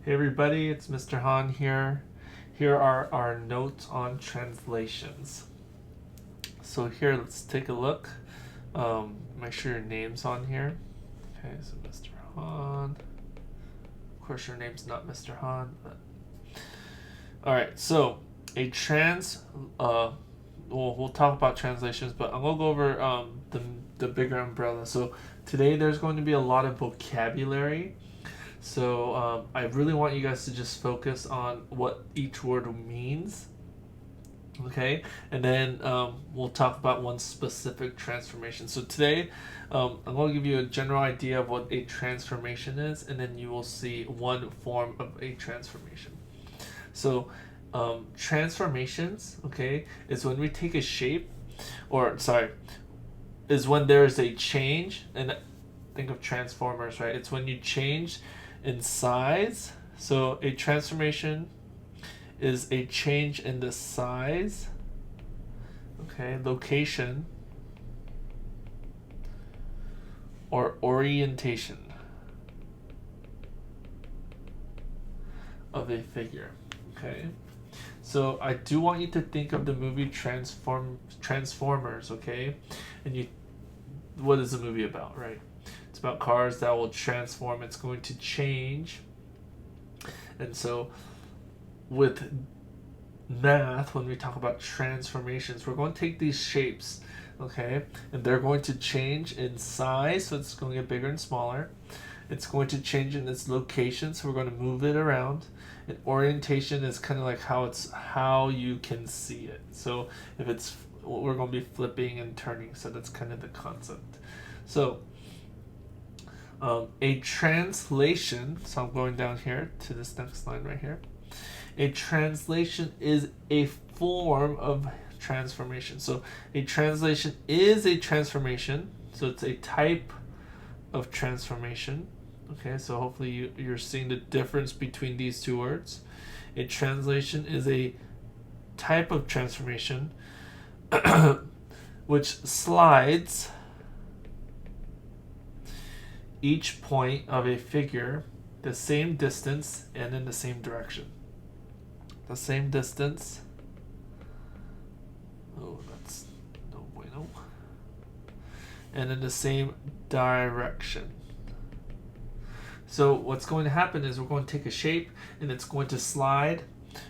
Hey everybody, it's Mr. Han here. Here are our notes on translations. So here, let's take a look. Make sure your name's on here. Okay, so Mr. Han. Of course, your name's not Mr. Han, but alright, so a we'll talk about translations, but I'm gonna go over the bigger umbrella. So today there's going to be a lot of vocabulary. So I really want you guys to just focus on what each word means. Okay, and then we'll talk about one specific transformation. So today I'm going to give you a general idea of what a transformation is, and then you will see one form of a transformation. So transformations, okay, is when we take a shape, is when there is a change. And think of Transformers, right? It's when you change in size. So a transformation is a change in the size, okay, location, or orientation of a figure. Okay, so I do want you to think of the movie Transformers, okay? And what is the movie about, right? It's about cars that will transform. It's going to change. And so with math, when we talk about transformations, we're going to take these shapes, okay, and they're going to change in size, so it's going to get bigger and smaller. It's going to change in its location, so we're going to move it around. And orientation is kind of like how you can see it. So if it's, we're going to be flipping and turning, so that's kind of the concept. So a translation, so I'm going down here to this next line right here. A translation is a form of transformation. So a translation is a transformation. So it's a type of transformation. Okay, so hopefully you're seeing the difference between these two words. A translation is a type of transformation which slides each point of a figure the same distance and in the same direction. The same distance. Oh, that's no bueno. And in the same direction. So what's going to happen is we're going to take a shape and it's going to slide.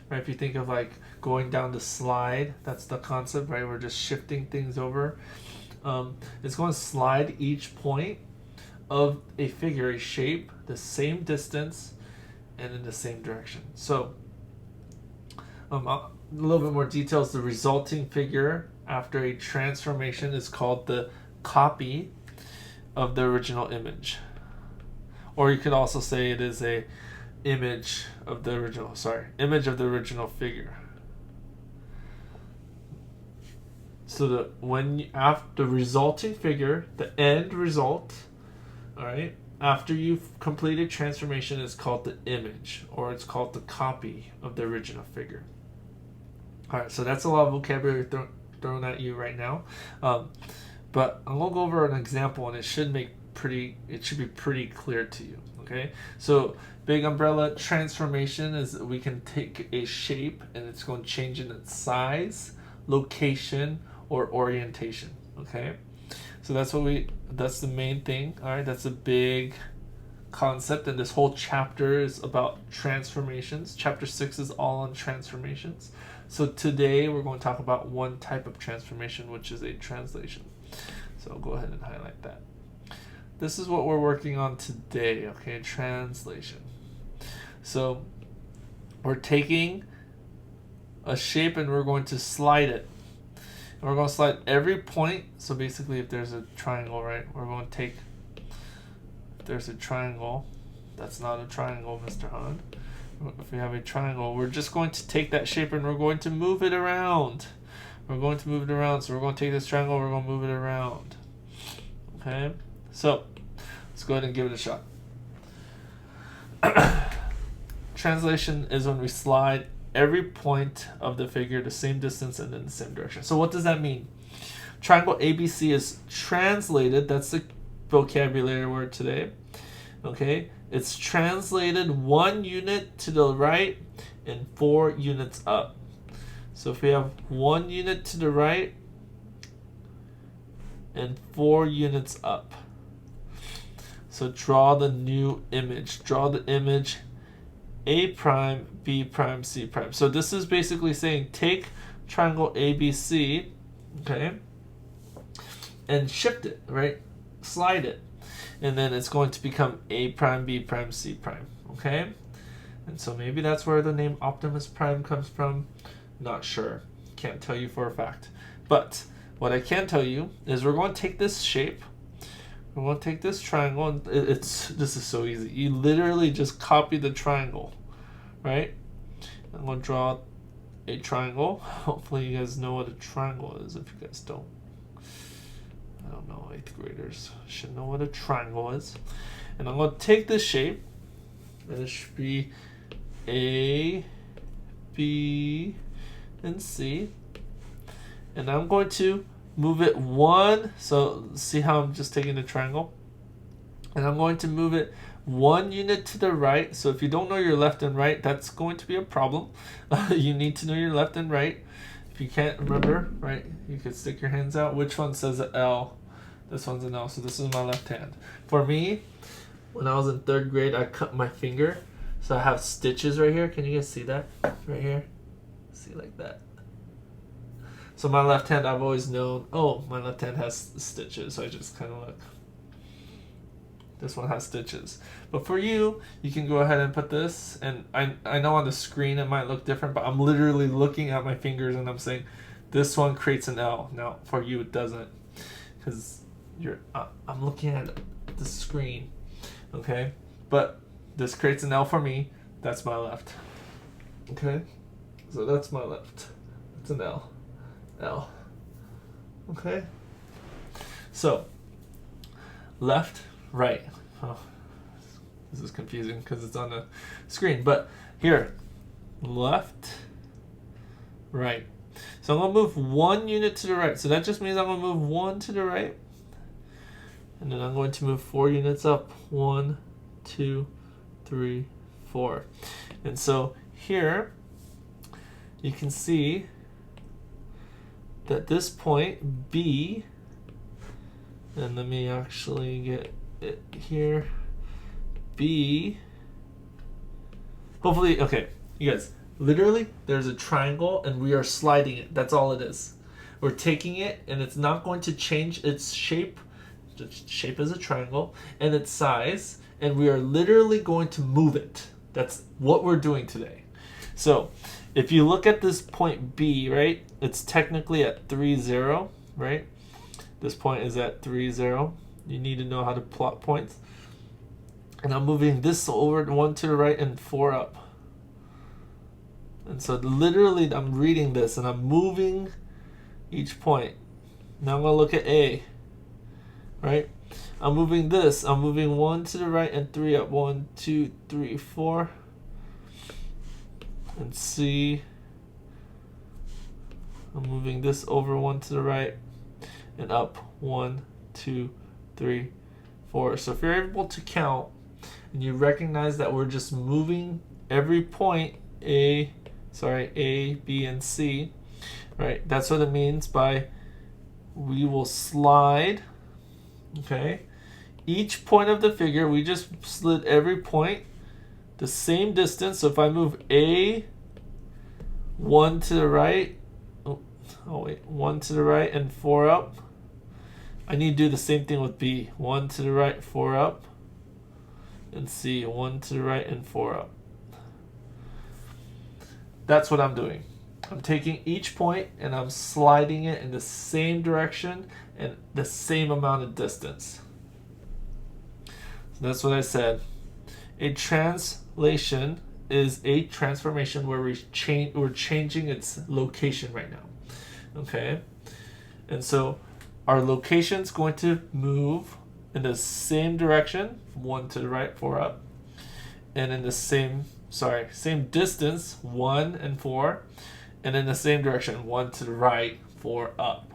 Right? If you think of like going down the slide, that's the concept, right? We're just shifting things over. It's going to slide each point of a figure, a shape, the same distance and in the same direction. So a little bit more details. The resulting figure after a transformation is called the copy of the original image. Or you could also say it is a image of the original figure. So after the resulting figure, the end result, all right, after you've completed transformation, is called the image, or it's called the copy of the original figure. All right, so that's a lot of vocabulary thrown at you right now, but I'm gonna go over an example, and it should be pretty clear to you. Okay, so big umbrella transformation is we can take a shape and it's going to change in its size, location, or orientation. Okay, so that's the main thing. All right, that's a big concept, and this whole chapter is about transformations. Chapter 6 is all on transformations. So today we're going to talk about one type of transformation, which is a translation. So I'll go ahead and highlight that. This is what we're working on today, okay? Translation. So we're taking a shape and we're going to slide it. And we're going to slide every point. So basically, if there's a triangle, right, we're going to take, if there's a triangle, that's not a triangle, Mr. Han. If we have a triangle, we're just going to take that shape and we're going to move it around. We're going to move it around. So we're going to take this triangle, we're going to move it around. Okay? So let's go ahead and give it a shot. Translation is when we slide every point of the figure the same distance and in the same direction. So what does that mean? Triangle ABC is translated. That's the vocabulary word today. Okay, it's translated 1 unit to the right and 4 units up. So if we have 1 unit to the right and 4 units up. So draw the new image. Draw the image A prime, B prime, C prime. So this is basically saying take triangle ABC, okay, and shift it, right? Slide it. And then it's going to become A prime, B prime, C prime, okay? And so maybe that's where the name Optimus Prime comes from. Not sure. Can't tell you for a fact. But what I can tell you is we're going to take this shape. We're going to take this triangle. And this is so easy. You literally just copy the triangle, right? I'm going to draw a triangle. Hopefully you guys know what a triangle is. If you guys don't, I don't know, 8th graders should know what a triangle is. And I'm going to take this shape, and it should be A, B, and C. And I'm going to move it 1, so see how I'm just taking the triangle? And I'm going to move it 1 unit to the right. So if you don't know your left and right, that's going to be a problem. You need to know your left and right. If you can't remember, right, you could stick your hands out. Which one says an L? This one's an L, so this is my left hand. For me, when I was in 3rd grade, I cut my finger. So I have stitches right here. Can you guys see that? Right here? See, like that. So my left hand, I've always known, oh, my left hand has stitches. So I just kind of look. This one has stitches. But for you, you can go ahead and put this. And I know on the screen it might look different, but I'm literally looking at my fingers and I'm saying, this one creates an L. Now, for you, it doesn't. Because I'm looking at the screen. Okay? But this creates an L for me. That's my left. Okay? So that's my left. It's an L. L. Okay? So, left, right. Oh, this is confusing because it's on the screen. But here, left, right. So I'm going to move 1 unit to the right. So that just means I'm going to move 1 to the right. And then I'm going to move 4 units up. 1, 2, 3, 4. And so here, you can see that this point, B, and let me actually get it here, B, hopefully, okay, you guys, literally, there's a triangle and we are sliding it. That's all it is. We're taking it and it's not going to change its shape. The shape is a triangle, and its size, and we are literally going to move it. That's what we're doing today. So if you look at this point B, right, it's technically at 3, 0, right? This point is at 3, 0. You need to know how to plot points. And I'm moving this over 1 to the right and 4 up. And so literally I'm reading this and I'm moving each point. Now I'm going to look at A, right? I'm moving this. I'm moving 1 to the right and 3 up. 1, 2, 3, 4. And C, I'm moving this over 1 to the right and up. 1, 2, 3, 4. So if you're able to count and you recognize that we're just moving every point A, B, and C, right? That's what it means by we will slide, okay? Each point of the figure, we just slid every point the same distance. So if I move A 1 to the right, 1 to the right and 4 up, I need to do the same thing with B. 1 to the right, 4 up, and C, 1 to the right and 4 up. That's what I'm doing. I'm taking each point and I'm sliding it in the same direction and the same amount of distance. So that's what I said. A translation is a transformation where we're changing its location right now. Okay? And so our location is going to move in the same direction, 1 to the right, 4 up, and in the same distance, 1 and 4, and in the same direction, 1 to the right, 4 up.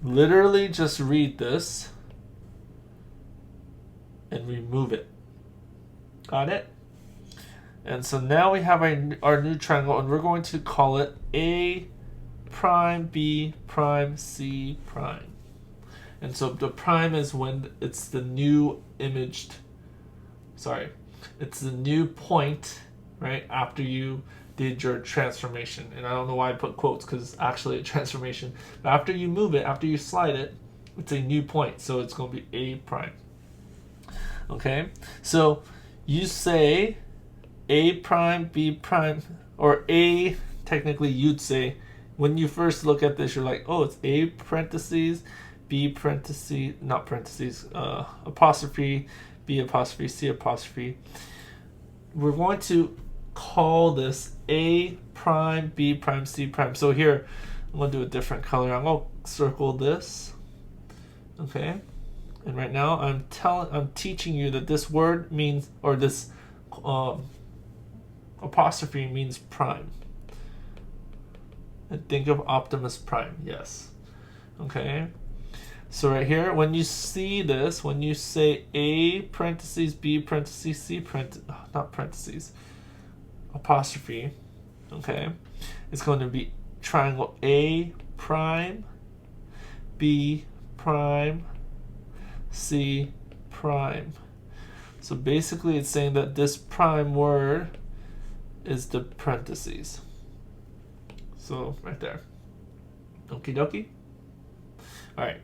Literally just read this. and remove it. Got it? And so now we have our new triangle, and we're going to call it A prime, B prime, C prime. And so the prime is when it's the new imaged, it's the new point, right, after you did your transformation. And I don't know why I put quotes, because it's actually a transformation. But after you move it, after you slide it, it's a new point. So it's going to be A prime. Okay? So you say A prime, B prime, or A, technically you'd say, when you first look at this, you're like, oh, it's A parentheses, B parentheses, not parentheses, apostrophe, B apostrophe, C apostrophe. We're going to call this A prime, B prime, C prime. So here, I'm going to do a different color. I'm going to circle this. Okay? And right now, I'm teaching you that this word means, or this apostrophe means prime. And think of Optimus Prime. Yes. Okay? So right here, when you see this, when you say A parentheses, B parentheses, C parentheses, not parentheses, apostrophe, okay, it's going to be triangle A prime, B prime, C prime. So basically it's saying that this prime word is the parentheses. So right there. Okie dokie. Alright.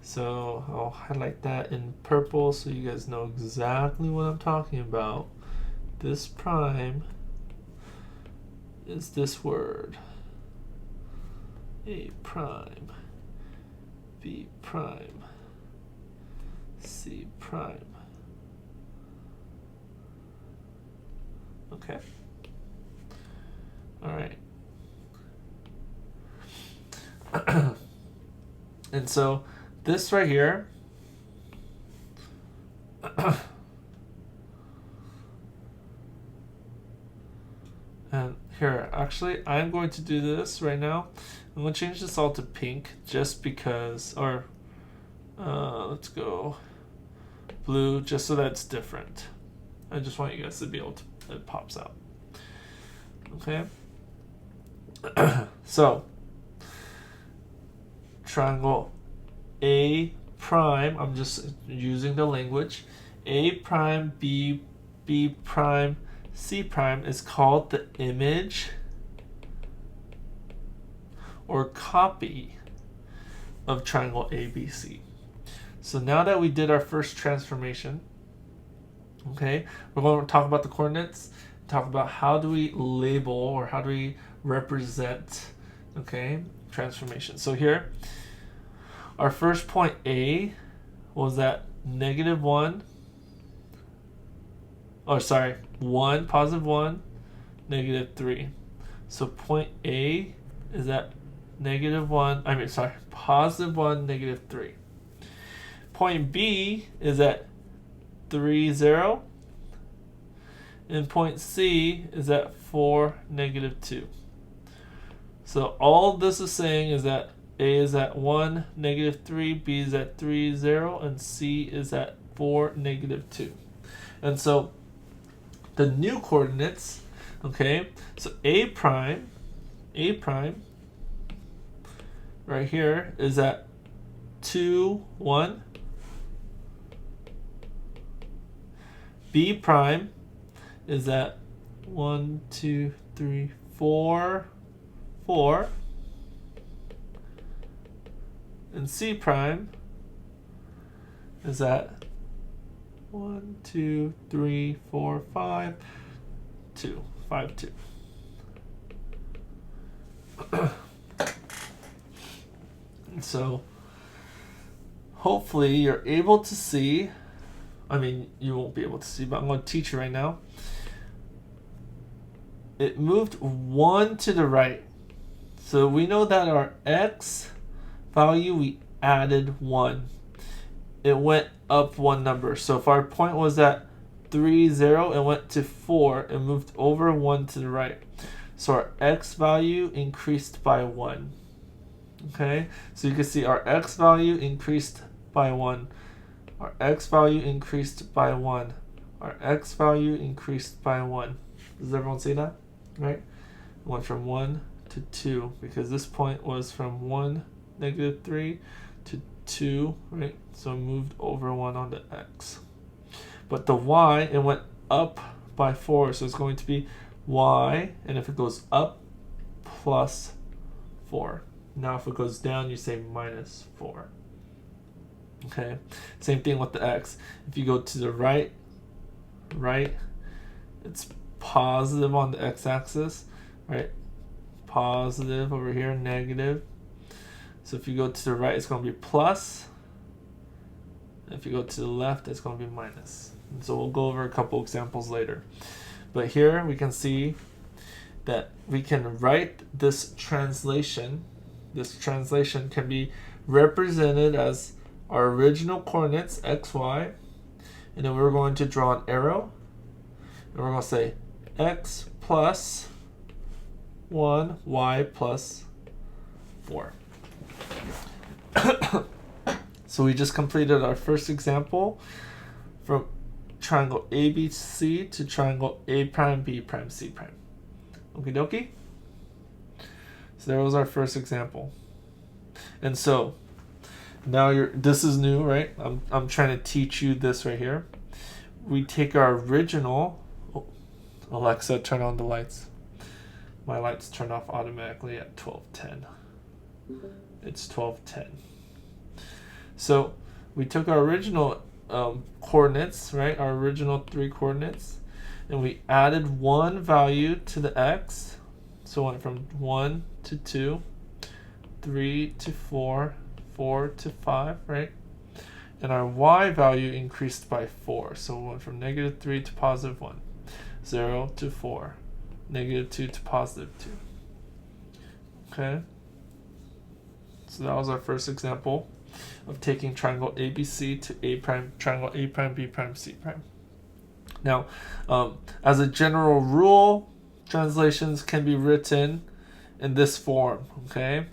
So I'll highlight that in purple so you guys know exactly what I'm talking about. This prime is this word. A prime, B prime, C prime. Okay. All right. And so this right here and here, actually, I'm going to do this right now. I'm going to change this all to pink just because, or let's go blue just so that it's different. I just want you guys to be able to, it pops out. Okay. So, triangle A prime, I'm just using the language, A prime, B prime, C prime is called the image or copy of triangle ABC. So now that we did our first transformation, okay, we're going to talk about the coordinates, talk about how do we label or how do we represent, okay, transformation. So here, our first point A was at -1, or sorry, 1, positive 1, -3. So point A is at positive 1, -3. Point B is at 3, 0. And point C is at 4, -2. So all this is saying is that A is at 1, -3, B is at 3, 0, and C is at 4, -2. And so the new coordinates, okay, so A prime, right here is at 2, 1. B prime is at 1, 2, 3, 4, 4. And C prime is at 1, 2, 3, 4, 5, 2, 5, 2. And so hopefully you're able to see, I mean, you won't be able to see, but I'm going to teach you right now. It moved 1 to the right. So we know that our X value, we added 1. It went up 1 number. So if our point was at 3, 0, it went to 4 and moved over 1 to the right. So our X value increased by 1. Okay, so you can see our X value increased by 1. our x value increased by 1. Our x value increased by 1. Does everyone see that? Right? It went from 1 to 2 because this point was from 1, -3 to 2, right? So it moved over 1 on the x. But the y, it went up by 4, so it's going to be y, and if it goes up, plus 4. Now if it goes down, you say minus 4. Okay, same thing with the x. If you go to the right, it's positive on the x-axis, right? Positive over here, negative. So if you go to the right, it's going to be plus. If you go to the left, it's going to be minus. And so we'll go over a couple examples later. But here we can see that we can write this translation. This translation can be represented as our original coordinates, x, y, and then we're going to draw an arrow, and we're going to say x plus 1, y plus 4. So we just completed our first example from triangle ABC to triangle A prime, B prime, C prime. Okie dokie? So there was our first example. And so now this is new, right? I'm trying to teach you this right here. We take our original, Alexa, turn on the lights. My lights turn off automatically at 12:10. It's 12:10. So we took our original coordinates, right? Our original 3 coordinates, and we added 1 value to the x. So it went from 1 to 2, 3 to 4, 4 to 5, right? And our y value increased by 4. So it went from -3 to +1, 0 to 4, -2 to +2. Okay? So that was our first example of taking triangle ABC to A prime, triangle A prime, B prime, C prime. Now, as a general rule, translations can be written in this form, okay?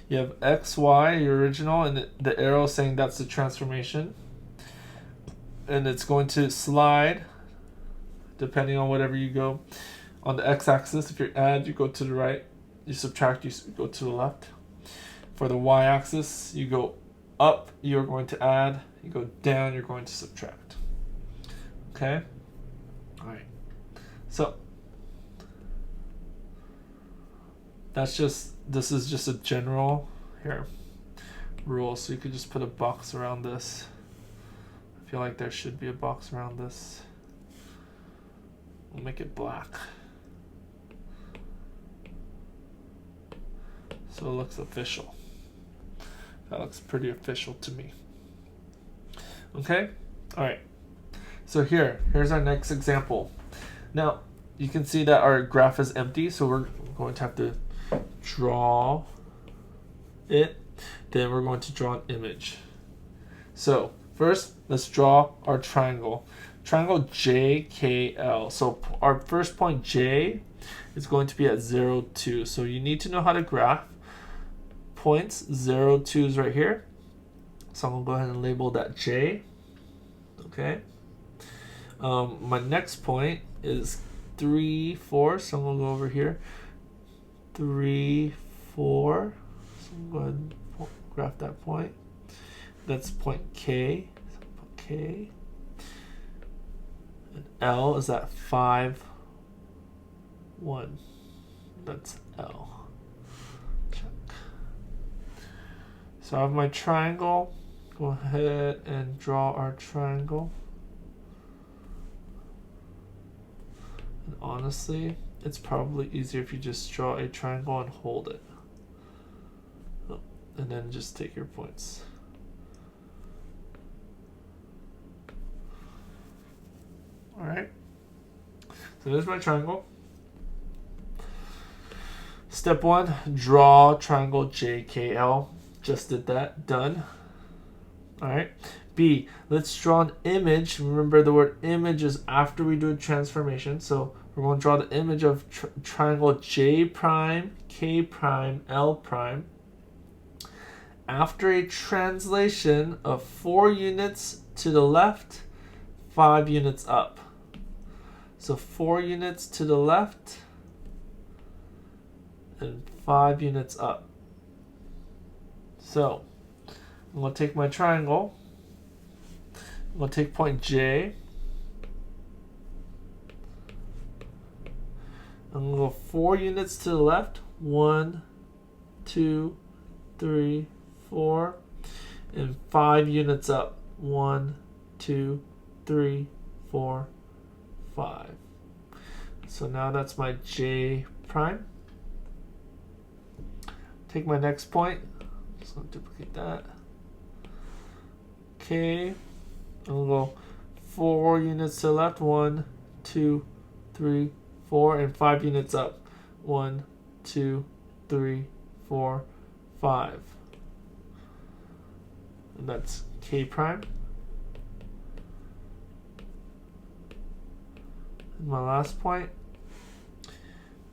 You have x, y, your original, and the arrow saying that's the transformation. And it's going to slide, depending on whatever you go. On the x-axis, if you add, you go to the right. You subtract, you go to the left. For the y-axis, you go up, you're going to add. You go down, you're going to subtract. Okay? All right. So this is just a general rule, so you could just put a box around this. I feel like there should be a box around this. We'll make it black, so it looks official. That looks pretty official to me. Okay? All right. So here's our next example. Now, you can see that our graph is empty, so we're going to have to draw it. Then we're going to draw an image. So first, let's draw our triangle. Triangle JKL. So our first point J is going to be at 0, 2. So you need to know how to graph points. 0, 2 is right here. So I'm going to go ahead and label that J. Okay. My next point is 3, 4. So I'm going to go over here. 3, 4. So I'm going to go ahead and graph that point. That's point K. So put K. And L is at 5, 1. That's L. Check. So I have my triangle. Go ahead and draw our triangle. And honestly, it's probably easier if you just draw a triangle and hold it. And then just take your points. Alright. So there's my triangle. Step 1, draw triangle JKL. Just did that. Done. Alright. B, let's draw an image. Remember, the word image is after we do a transformation. So we're going to draw the image of triangle J prime, K prime, L prime. After a translation of 4 units to the left, 5 units up. So 4 units to the left and 5 units up. So I'm going to take my triangle. I'm going to take point J. I'm going to go 4 units to the left. 1, 2, 3, 4. And 5 units up. 1, 2, 3, 4, 5. So now that's my J prime. Take my next point. Just going to duplicate that. Okay. I'm going to go 4 units to the left. 1, 2, 3, 4. And 5 units up. 1, 2, 3, 4, 5. And that's K prime. And my last point,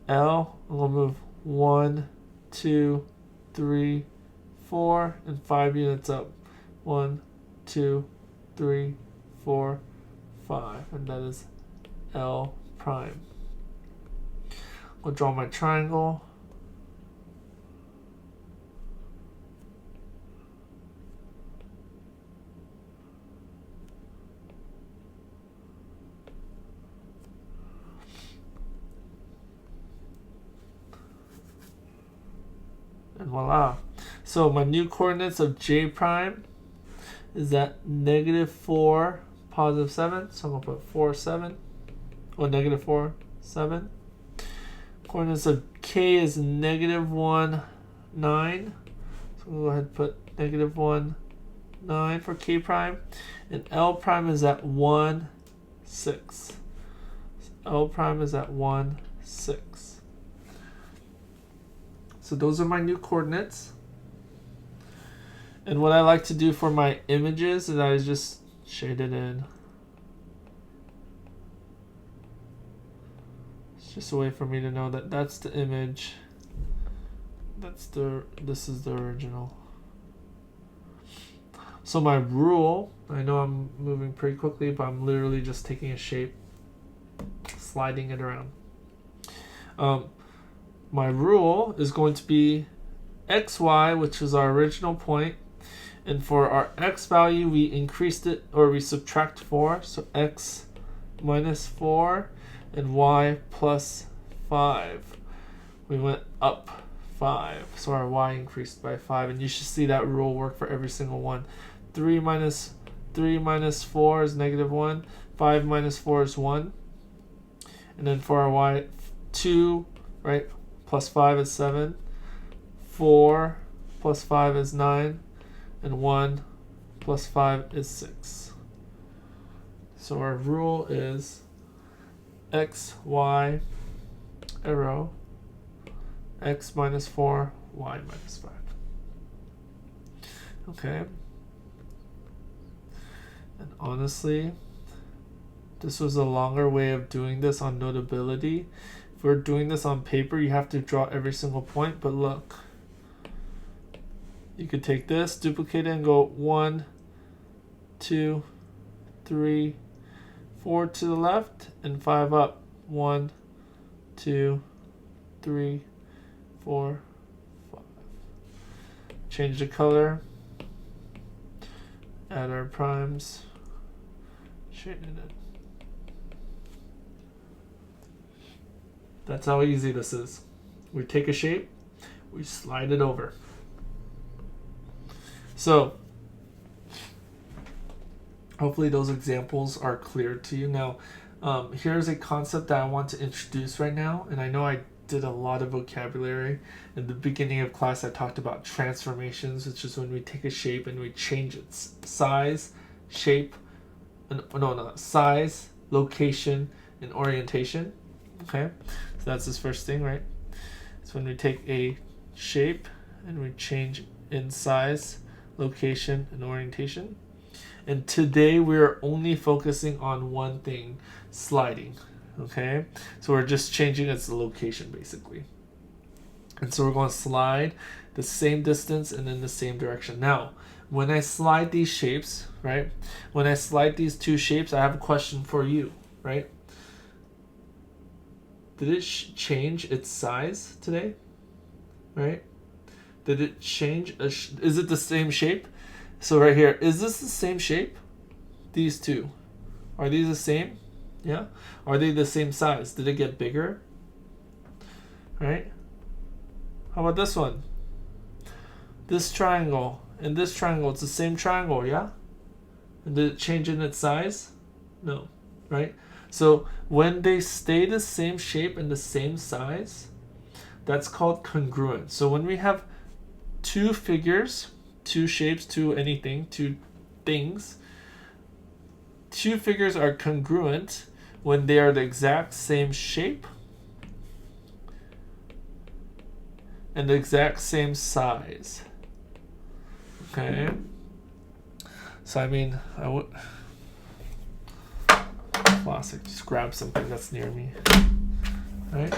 L, I'm going to move 1, 2, 3, 4, and 5 units up. 1, 2, 3, 4, 5. And that is L prime. I'll draw my triangle. And voila. So my new coordinates of J prime is at -4, +7. So I'm going to put 4, 7. Or -4, 7. Coordinates of K is -1, 9. So we'll go ahead and put -1, 9 for K prime. And L prime is at 1, 6. So L prime is at 1, 6. So those are my new coordinates. And what I like to do for my images is I just shade it in. It's just a way for me to know that that's the image. This is the original. So my rule, I know I'm moving pretty quickly, but I'm literally just taking a shape, sliding it around. My rule is going to be xy, which is our original point, and for our x value we increased it, or we subtract 4, so x minus 4 and y plus 5. We went up 5, so our y increased by 5, and you should see that rule work for every single one. 3 minus 4 is -1, 5 minus 4 is 1, and then for our y, 2, right, plus 5 is 7, 4 plus 5 is 9, and 1 plus 5 is 6. So our rule is x, y, arrow, x minus 4, y minus 5. Okay. And honestly, this was a longer way of doing this on Notability. If we're doing this on paper, you have to draw every single point, but look. You could take this, duplicate it, and go 1, 2, 3, 4 to the left, and 5 up. 1, 2, 3, 4, 5. Change the color. Add our primes. Shade it in. That's how easy this is. We take a shape, we slide it over. So, hopefully those examples are clear to you. Now, here's a concept that I want to introduce right now, and I know I did a lot of vocabulary. In the beginning of class, I talked about transformations, which is when we take a shape and we change its size, shape, size, location, and orientation. Okay, so that's this first thing, right? It's when we take a shape and we change in size, location, and orientation. And today we're only focusing on one thing, sliding. Okay, so we're just changing its location basically. And so we're going to slide the same distance and in the same direction. Now, when I slide these shapes, right? When I slide these two shapes, I have a question for you, right? Did it change its size today? Right? Did it change? Is it the same shape? So right here, is this the same shape? These two. Are these the same? Yeah? Are they the same size? Did it get bigger? Right? How about this one? This triangle and this triangle, it's the same triangle, yeah? And did it change in its size? No. Right? So when they stay the same shape and the same size, that's called congruent. So when we have two figures, two shapes, two anything, two things, two figures are congruent when they are the exact same shape and the exact same size. Okay? So I mean, I would... Classic, just grab something that's near me. Right?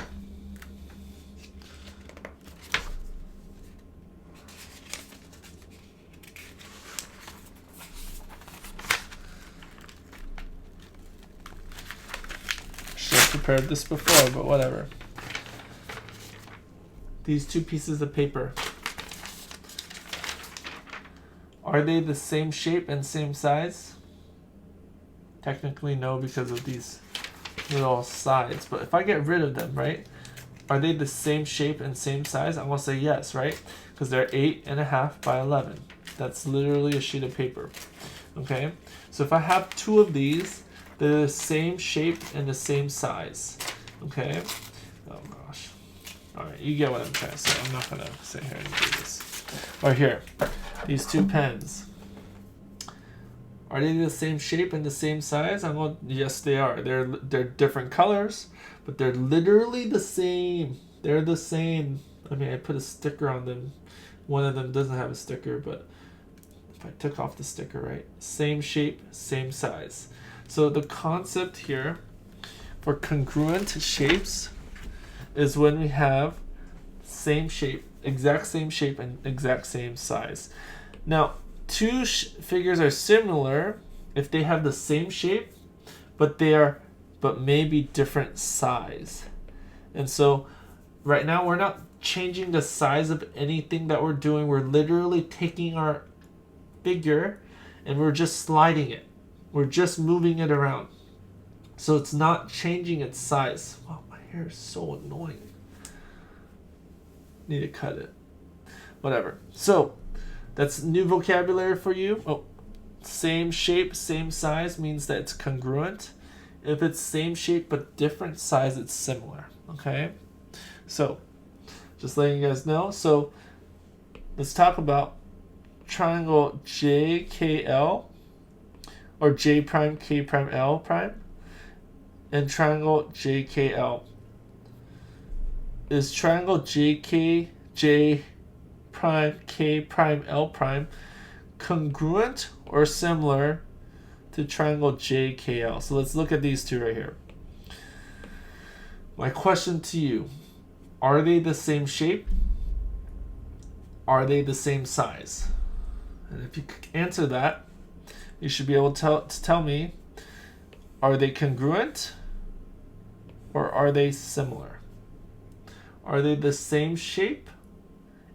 Should have prepared this before, but whatever. These two pieces of paper. Are they the same shape and same size? Technically no, because of these little sides. But if I get rid of them, right? Are they the same shape and same size? I'm going to say yes, right? Because they're 8.5 by 11. That's literally a sheet of paper. Okay? So if I have two of these, they're the same shape and the same size. Okay? Oh gosh. Alright, you get what I'm trying to say. I'm not going to sit here and do this. Or here. These two pens. Are they the same shape and the same size? I'm going, yes, they are. They're different colors, but they're literally the same. They're the same. I mean, I put a sticker on them. One of them doesn't have a sticker, but if I took off the sticker, right? Same shape, same size. So the concept here for congruent shapes is when we have same shape, exact same shape, and exact same size. Now, two figures are similar if they have the same shape, but maybe different size. And so right now we're not changing the size of anything that we're doing. We're literally taking our figure and we're just sliding it. We're just moving it around. So it's not changing its size. Wow, my hair is so annoying. Need to cut it. Whatever. So that's new vocabulary for you. Oh, same shape, same size means that it's congruent. If it's same shape but different size, it's similar. Okay? So, just letting you guys know. So, let's talk about triangle JKL or J prime K prime L prime and triangle JKL. Is triangle J prime K prime L prime congruent or similar to triangle JKL? So let's look at these two right here. My question to you, are they the same shape? Are they the same size? And if you answer that, you should be able to tell me, are they congruent or are they similar? Are they the same shape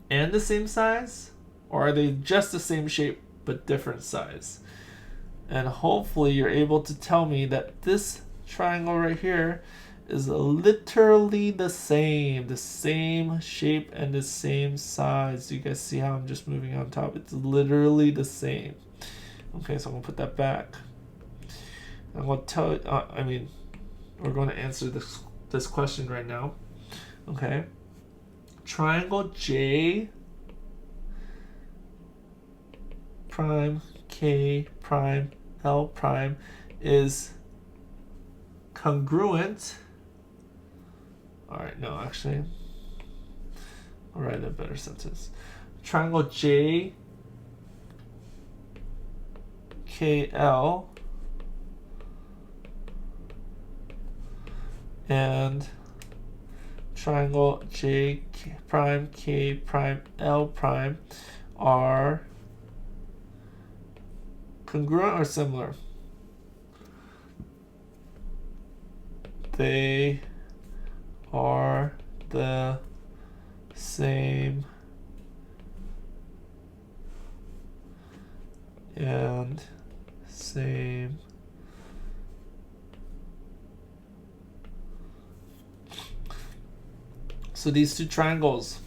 and the same size? Or are they just the same shape but different size? And hopefully you're able to tell me that this triangle right here is literally the same shape and the same size. Do you guys see how I'm just moving on top? It's literally the same. Okay, so I'm gonna put that back. I'm gonna tell you, we're going to answer this question right now. Okay, triangle J prime K prime L prime is congruent. All right, no, actually, I'll write a better sentence. Triangle J K L and triangle J prime K prime L prime are Congruent or similar? They are the same and same. So these two triangles,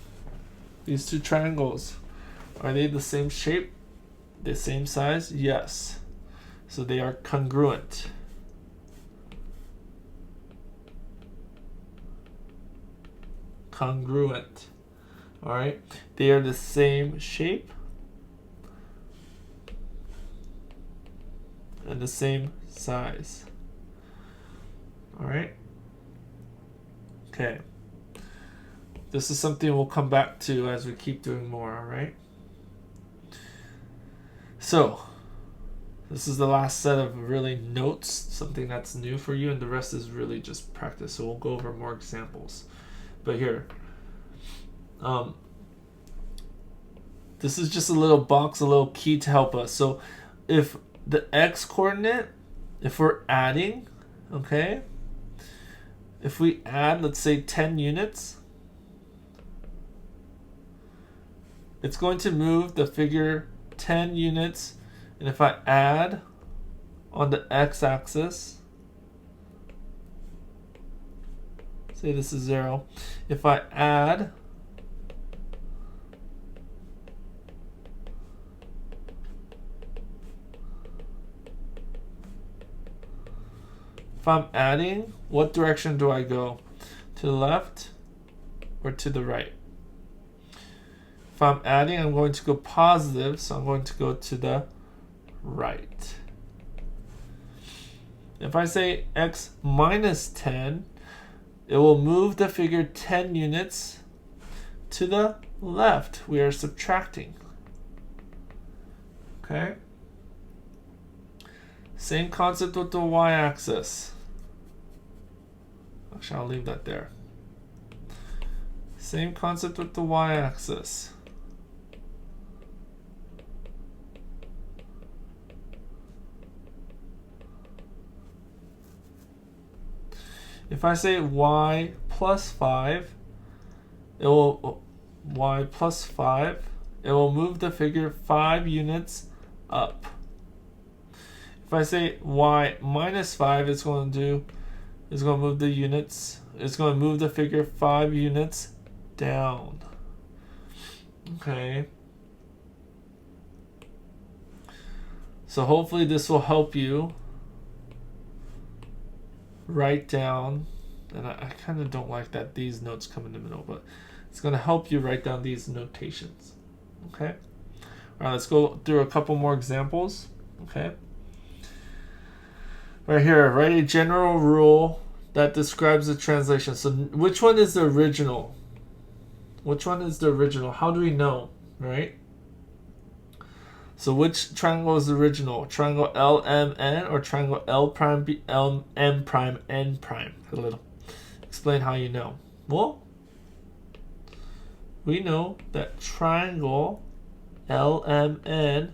are they the same shape? The same size? Yes. So they are congruent. Congruent. All right. They are the same shape and the same size. All right. Okay. This is something we'll come back to as we keep doing more. All right. So this is the last set of really notes, something that's new for you, and the rest is really just practice. So we'll go over more examples. But here, this is just a little box, a little key to help us. So if the x coordinate, if we're adding, okay, if we add, let's say 10 units, it's going to move the figure 10 units. And if I add on the x-axis, say this is 0. If I add I'm adding, what direction do I go? To the left or to the right? If I'm adding, I'm going to go positive, so I'm going to go to the right. If I say x minus 10, it will move the figure 10 units to the left. We are subtracting. Okay? Same concept with the y-axis. Actually, I'll leave that there. Same concept with the y-axis. If I say y plus 5, it will move the figure 5 units up. If I say y minus 5, it's going to move the figure 5 units down. Okay. So hopefully this will help you write down, and I kind of don't like that these notes come in the middle, but it's going to help you write down these notations. Okay. All right, let's go through a couple more examples. Okay. Right here, write a general rule that describes the translation. So which one is the original? Which one is the original? How do we know, right? So which triangle is the original? Triangle LMN or triangle L prime B L M prime N prime? A little. Explain how you know. Well, we know that triangle LMN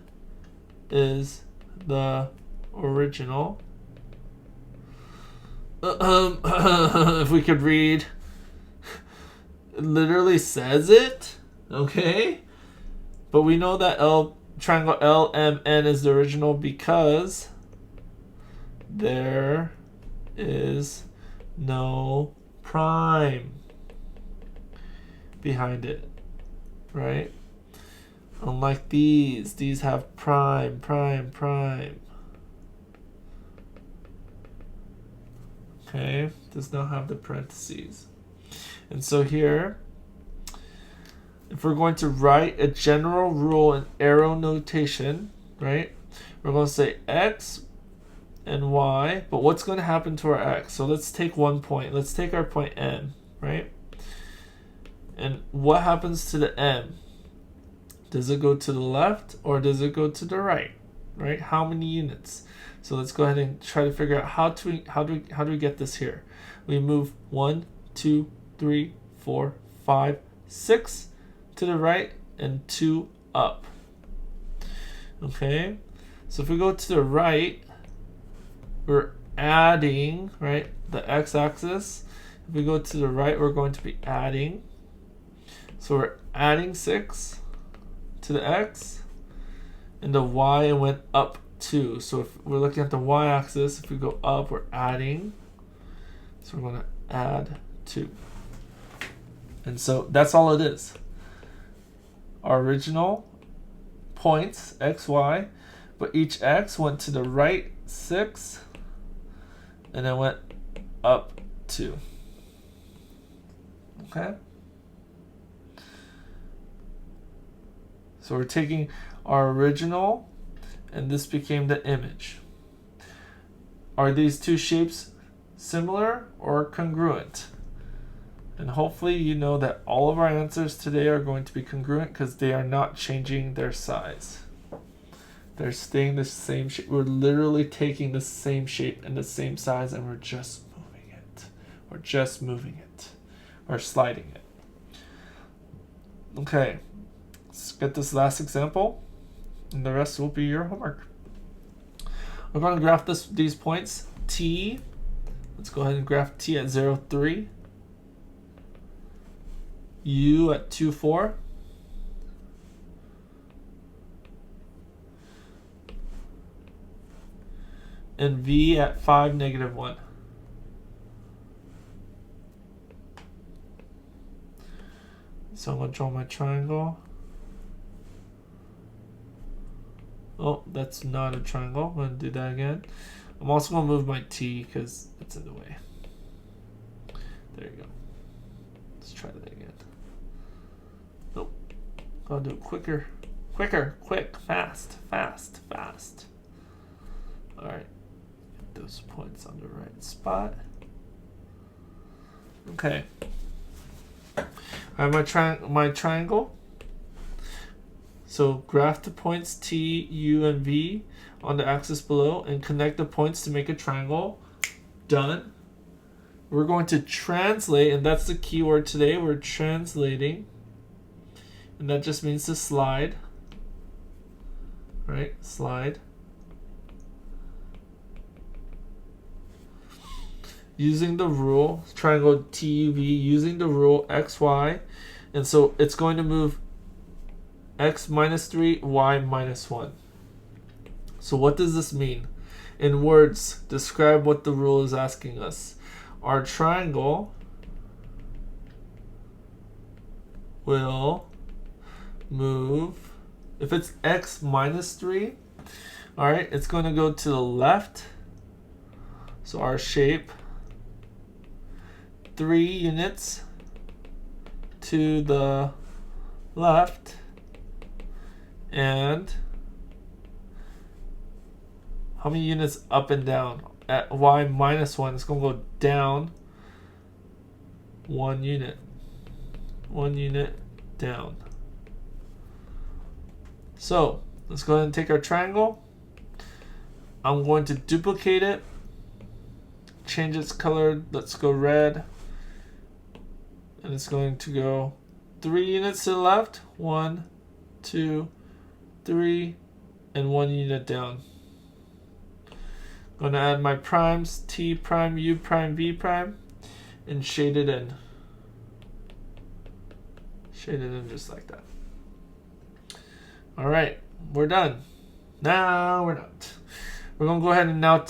is the original. If we could read, it literally says it, okay? But we know that triangle LMN is the original because there is no prime behind it, right? Unlike these have prime. Okay, does not have the parentheses. And so here, if we're going to write a general rule in arrow notation, right, we're going to say x and y, but what's going to happen to our x? So let's take one point. Let's take our point M, right? And what happens to the M? Does it go to the left or does it go to the right? Right? How many units? So let's go ahead and try to figure out how do we get this here. We move 1, 2, 3, 4, 5, 6 to the right and 2 up. Okay, So if we go to the right, we're adding, right, the x-axis. If we go to the right, we're going to be adding. So we're adding 6 to the x, and the y went up 2. So if we're looking at the y-axis, if we go up, we're adding. So we're going to add 2. And so that's all it is. Our original points, x, y, but each x went to the right 6, and then went up 2. Okay? So we're taking our original, and this became the image. Are these two shapes similar or congruent? And hopefully you know that all of our answers today are going to be congruent because they are not changing their size. They're staying the same shape. We're literally taking the same shape and the same size, and we're just moving it. We're just moving it. Or sliding it. Okay. Let's get this last example, and the rest will be your homework. We're going to graph these points. T. Let's go ahead and graph T at 0, 3. U at 2, 4. And V at 5, negative 1. So I'm going to draw my triangle. Oh, that's not a triangle. I'm going to do that again. I'm also going to move my T because it's in the way. There you go. Let's try that again. Nope. I'll do it quicker. Quicker, quick, fast, fast, fast. Alright. Get those points on the right spot. Okay. I have my triangle. So graph the points T, U, and V on the axis below and connect the points to make a triangle. Done. We're going to translate, and that's the key word today. We're translating. And that just means to slide. Right? Slide. Using the rule, triangle TUV, using the rule XY. And so it's going to move x minus 3, y minus 1. So what does this mean? In words, describe what the rule is asking us. Our triangle will move, if it's x minus 3, all right, it's going to go to the left. So our shape, 3 units to the left, and how many units up and down? At y minus 1, it's going to go down 1 unit. 1 unit down. So let's go ahead and take our triangle. I'm going to duplicate it, change its color. Let's go red. And it's going to go 3 units to the left. 1, 2, 3, and 1 unit down. I'm going to add my primes, T prime, U prime, V prime, and shade it in. Shade it in just like that. All right, we're done. Now we're not. We're going to go ahead and now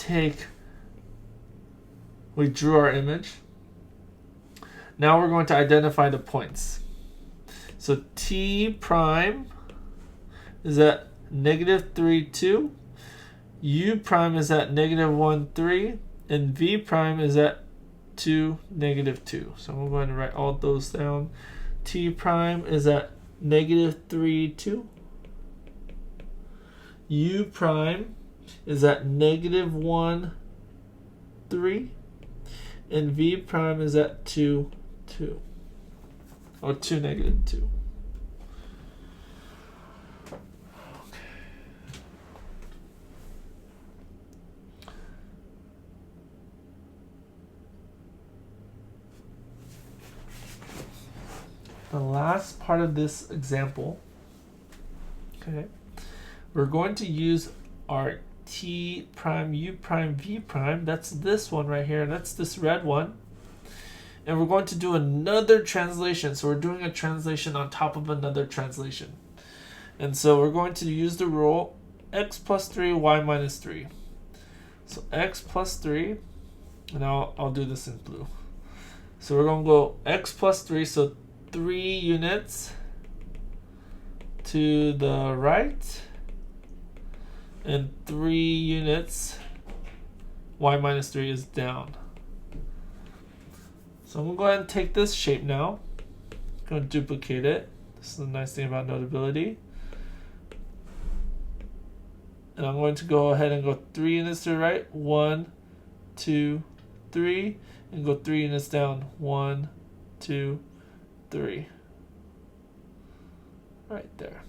we drew our image. Now we're going to identify the points. So T prime is at negative 3, 2. U prime is at negative 1, 3. And V prime is at 2, negative 2. So I'm going to write all those down. T prime is at negative 3, 2. U prime is at negative 1, 3. And V prime is at 2, 2. Or 2, negative 2. The last part of this example, okay, we're going to use our t prime, u prime, v prime. That's this one right here. That's this red one. And we're going to do another translation. So we're doing a translation on top of another translation. And so we're going to use the rule x plus 3, y minus 3. So x plus 3, and I'll do this in blue. So we're going to go x plus 3, so 3 units to the right, and 3 units, y minus 3 is down. So I'm going to go ahead and take this shape now. I'm going to duplicate it. This is the nice thing about Notability. And I'm going to go ahead and go 3 units to the right. 1, 2, 3. And go 3 units down. 1, 2, 3. Right there.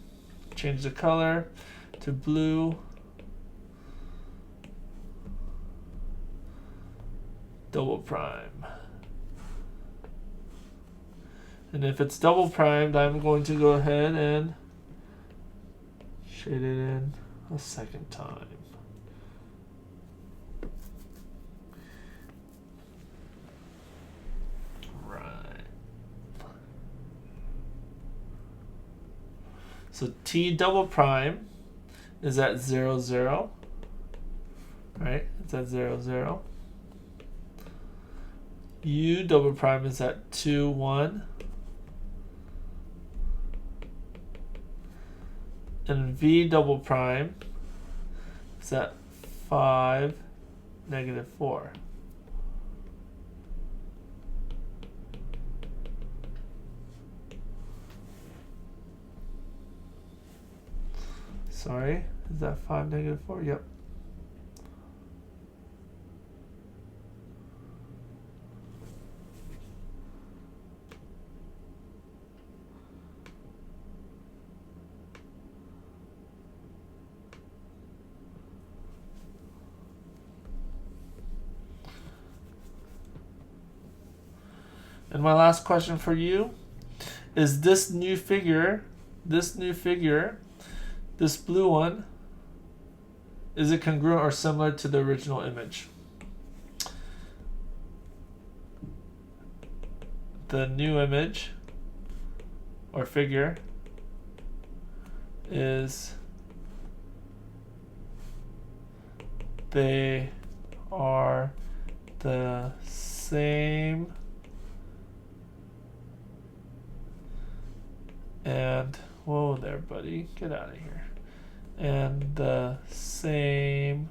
Change the color to blue. Double prime. And if it's double primed, I'm going to go ahead and shade it in a second time. Right. So T double prime is at 0, 0. Right? It's at 0, 0. U double prime is at 2, 1. And V double prime is at 5, negative 4. Sorry, is that 5, negative 4? Yep. And my last question for you is this new figure, this blue one, is it congruent or similar to the original image? The new image or figure is they are the same and whoa there buddy, get out of here, and the same.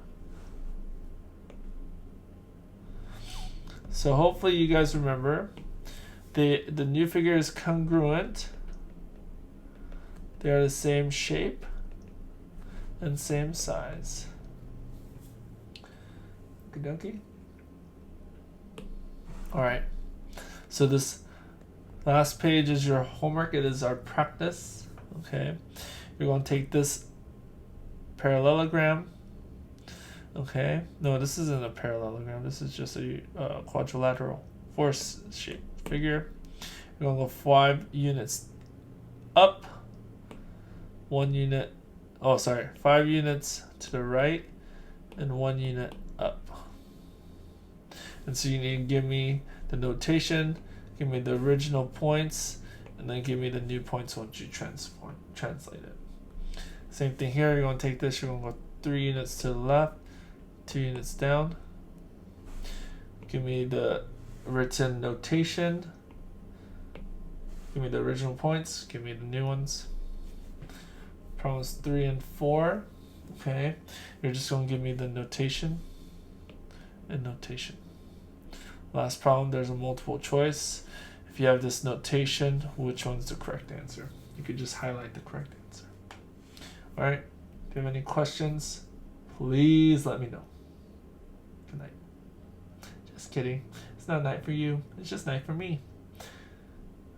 So hopefully you guys remember the new figure is congruent. They are the same shape and same size. Okie dokie. Alright, so this last page is your homework. It is our practice. Okay, you're going to take this parallelogram. Okay, no, this isn't a parallelogram. This is just a quadrilateral force shape figure. You're going to go 5 units up, 1 unit. Oh, sorry, 5 units to the right, and 1 unit up. And so you need to give me the notation, give me the original points, and then give me the new points once you translate it. Same thing here. You're going to take this. You're going to go 3 units to the left, 2 units down. Give me the written notation. Give me the original points. Give me the new ones. Problems 3 and 4. Okay. You're just going to give me the notation and notation. Last problem, there's a multiple choice. If you have this notation, which one's the correct answer? You could just highlight the correct answer. All right. If you have any questions, please let me know. Good night. Just kidding. It's not night for you. It's just night for me.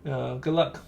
Good luck.